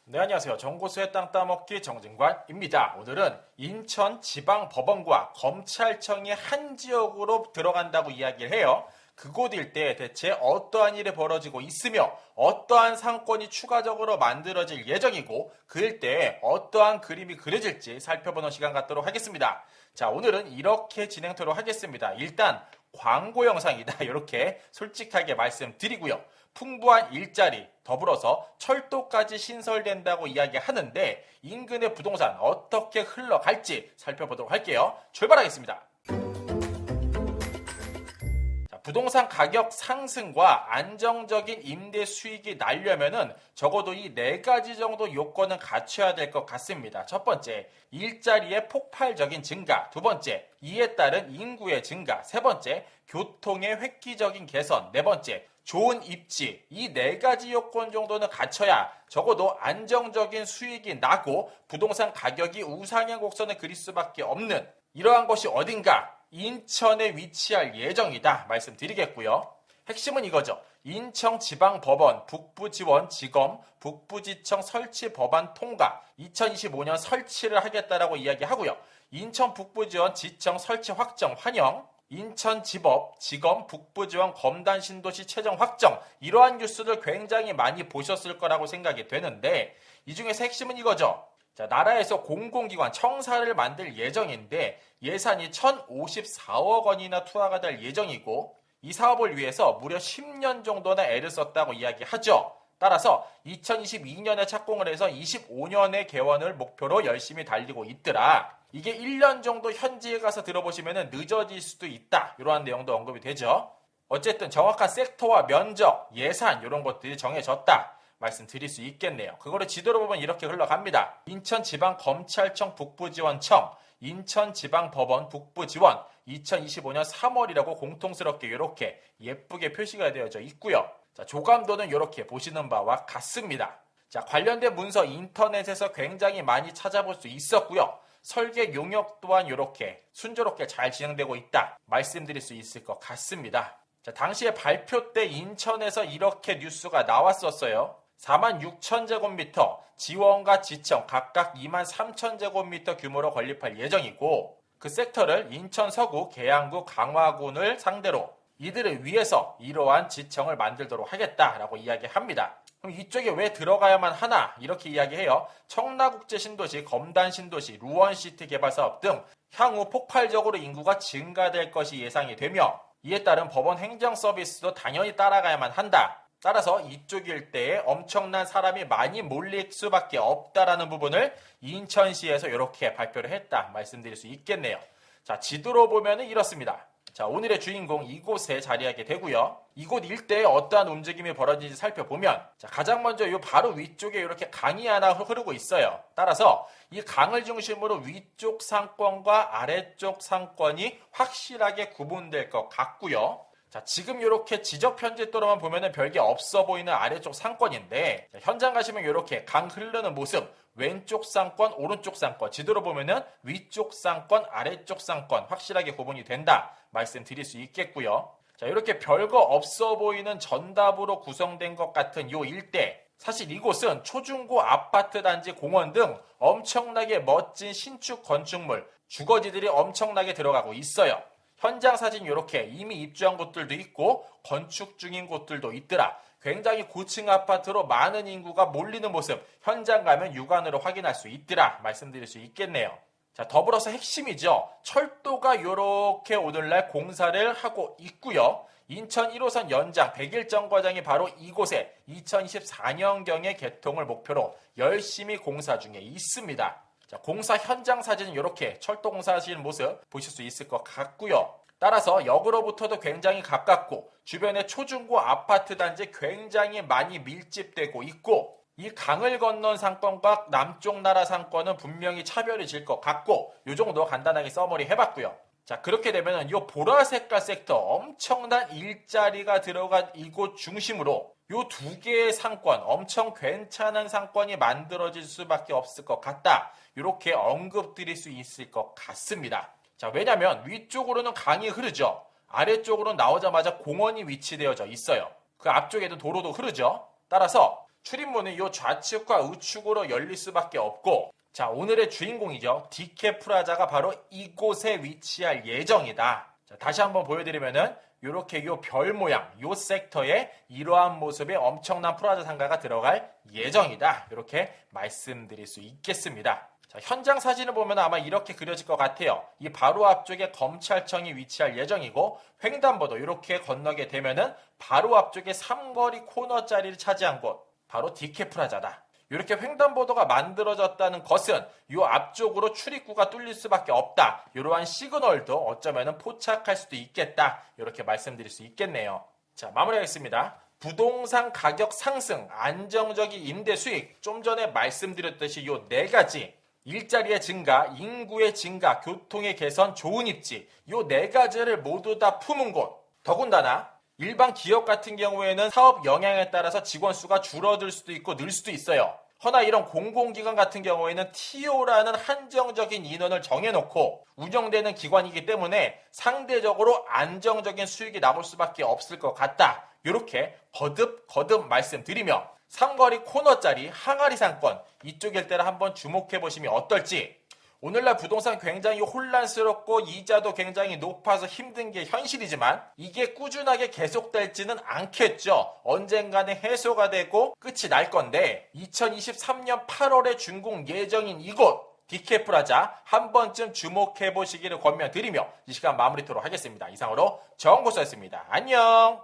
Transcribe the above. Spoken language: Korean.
네, 안녕하세요. 정고수의 땅 따먹기 정진관입니다. 오늘은 인천지방법원과 검찰청이 한 지역으로 들어간다고 이야기를 해요. 그곳 일대에 대체 어떠한 일이 벌어지고 있으며 어떠한 상권이 추가적으로 만들어질 예정이고 그 일대에 어떠한 그림이 그려질지 살펴보는 시간 갖도록 하겠습니다. 자, 오늘은 이렇게 진행토록 하겠습니다. 일단 광고 영상이다. 이렇게 솔직하게 말씀드리고요. 풍부한 일자리, 더불어서 철도까지 신설된다고 이야기하는데 인근의 부동산 어떻게 흘러갈지 살펴보도록 할게요. 출발하겠습니다. 자, 부동산 가격 상승과 안정적인 임대 수익이 나려면은 적어도 이 네 가지 정도 요건은 갖춰야 될 것 같습니다. 첫 번째, 일자리의 폭발적인 증가. 두 번째, 이에 따른 인구의 증가. 세 번째, 교통의 획기적인 개선. 네 번째, 좋은 입지. 이 네 가지 요건 정도는 갖춰야 적어도 안정적인 수익이 나고 부동산 가격이 우상향 곡선을 그릴 수밖에 없는 이러한 것이 어딘가 인천에 위치할 예정이다 말씀드리겠고요. 핵심은 이거죠. 인천지방법원 북부지원지검 북부지청 설치 법안 통과 2025년 설치를 하겠다라고 이야기하고요. 인천 북부지원 지청 설치 확정 환영, 인천지법, 지검, 북부지원, 검단 신도시 최종 확정, 이러한 뉴스를 굉장히 많이 보셨을 거라고 생각이 되는데 이 중에서 핵심은 이거죠. 자, 나라에서 공공기관 청사를 만들 예정인데 예산이 1,054억 원이나 투하가 될 예정이고 이 사업을 위해서 무려 10년 정도나 애를 썼다고 이야기하죠. 따라서 2022년에 착공을 해서 25년의 개원을 목표로 열심히 달리고 있더라. 이게 1년 정도 현지에 가서 들어보시면 늦어질 수도 있다. 이러한 내용도 언급이 되죠. 어쨌든 정확한 섹터와 면적, 예산 이런 것들이 정해졌다. 말씀드릴 수 있겠네요. 그거를 지도로 보면 이렇게 흘러갑니다. 인천지방검찰청 북부지원청, 인천지방법원 북부지원 2025년 3월이라고 공통스럽게 이렇게 예쁘게 표시가 되어져 있고요. 자, 조감도는 이렇게 보시는 바와 같습니다. 자, 관련된 문서 인터넷에서 굉장히 많이 찾아볼 수 있었고요. 설계 용역 또한 이렇게 순조롭게 잘 진행되고 있다 말씀드릴 수 있을 것 같습니다. 자, 당시에 발표 때 인천에서 이렇게 뉴스가 나왔었어요. 46,000제곱미터, 지원과 지청 각각 23,000제곱미터 규모로 건립할 예정이고 그 섹터를 인천 서구, 계양구, 강화군을 상대로 이들을 위해서 이러한 지청을 만들도록 하겠다라고 이야기합니다. 그럼 이쪽에 왜 들어가야만 하나? 이렇게 이야기해요. 청라국제신도시, 검단신도시, 루원시티 개발사업 등 향후 폭발적으로 인구가 증가될 것이 예상이 되며 이에 따른 법원 행정 서비스도 당연히 따라가야만 한다. 따라서 이쪽 일대에 엄청난 사람이 많이 몰릴 수밖에 없다라는 부분을 인천시에서 이렇게 발표를 했다 말씀드릴 수 있겠네요. 자, 지도로 보면 이렇습니다. 자, 오늘의 주인공 이곳에 자리하게 되고요. 이곳 일대에 어떠한 움직임이 벌어지는지 살펴보면 자, 가장 먼저 요 바로 위쪽에 이렇게 강이 하나 흐르고 있어요. 따라서 이 강을 중심으로 위쪽 상권과 아래쪽 상권이 확실하게 구분될 것 같고요. 자, 지금 이렇게 지적 편집도로만 보면은 별게 없어 보이는 아래쪽 상권인데 자, 현장 가시면 이렇게 강 흐르는 모습 왼쪽 상권, 오른쪽 상권 지도로 보면은 위쪽 상권, 아래쪽 상권 확실하게 구분이 된다 말씀드릴 수 있겠고요. 자, 이렇게 별거 없어 보이는 전답으로 구성된 것 같은 요 일대 사실 이곳은 초중고 아파트 단지 공원 등 엄청나게 멋진 신축 건축물 주거지들이 엄청나게 들어가고 있어요. 현장 사진 이렇게 이미 입주한 곳들도 있고 건축 중인 곳들도 있더라. 굉장히 고층 아파트로 많은 인구가 몰리는 모습 현장 가면 육안으로 확인할 수 있더라 말씀드릴 수 있겠네요. 자, 더불어서 핵심이죠. 철도가 이렇게 오늘날 공사를 하고 있고요. 인천 1호선 연장 100일 정거장이 바로 이곳에 2024년경에 개통을 목표로 열심히 공사 중에 있습니다. 자, 공사 현장 사진은 이렇게 철도 공사하시는 모습 보실 수 있을 것 같고요. 따라서 역으로부터도 굉장히 가깝고 주변에 초중고 아파트 단지 굉장히 많이 밀집되고 있고 이 강을 건넌 상권과 남쪽 나라 상권은 분명히 차별이 질 것 같고 이 정도 간단하게 써머리 해봤고요. 자, 그렇게 되면 이 보라색깔 섹터 엄청난 일자리가 들어간 이곳 중심으로 이 두 개의 상권 엄청 괜찮은 상권이 만들어질 수밖에 없을 것 같다. 이렇게 언급드릴 수 있을 것 같습니다. 자, 왜냐면 위쪽으로는 강이 흐르죠. 아래쪽으로 나오자마자 공원이 위치되어져 있어요. 그 앞쪽에도 도로도 흐르죠. 따라서 출입문은 이 좌측과 우측으로 열릴 수밖에 없고, 자, 오늘의 주인공이죠. 디케 프라자가 바로 이곳에 위치할 예정이다. 자, 다시 한번 보여드리면은 이렇게 요 별 모양, 요 섹터에 이러한 모습의 엄청난 프라자 상가가 들어갈 예정이다. 이렇게 말씀드릴 수 있겠습니다. 자, 현장 사진을 보면 아마 이렇게 그려질 것 같아요. 이 바로 앞쪽에 검찰청이 위치할 예정이고, 횡단보도 이렇게 건너게 되면은 바로 앞쪽에 삼거리 코너 자리를 차지한 곳, 바로 디케 프라자다. 이렇게 횡단보도가 만들어졌다는 것은 이 앞쪽으로 출입구가 뚫릴 수밖에 없다. 이러한 시그널도 어쩌면 포착할 수도 있겠다. 이렇게 말씀드릴 수 있겠네요. 자, 마무리하겠습니다. 부동산 가격 상승, 안정적인 임대 수익, 좀 전에 말씀드렸듯이 이 네 가지, 일자리의 증가, 인구의 증가, 교통의 개선, 좋은 입지, 이 네 가지를 모두 다 품은 곳. 더군다나 일반 기업 같은 경우에는 사업 영향에 따라서 직원 수가 줄어들 수도 있고 늘 수도 있어요. 허나 이런 공공기관 같은 경우에는 TO라는 한정적인 인원을 정해놓고 운영되는 기관이기 때문에 상대적으로 안정적인 수익이 나올 수밖에 없을 것 같다. 이렇게 거듭 말씀드리며 삼거리 코너짜리 항아리 상권, 이쪽 일대를 한번 주목해 보시면 어떨지. 오늘날 부동산 굉장히 혼란스럽고 이자도 굉장히 높아서 힘든 게 현실이지만 이게 꾸준하게 계속될지는 않겠죠. 언젠가는 해소가 되고 끝이 날 건데 2023년 8월에 준공 예정인 이곳 디케 프라자 한 번쯤 주목해 보시기를 권면드리며 이 시간 마무리토록 하겠습니다. 이상으로 정보수였습니다. 안녕.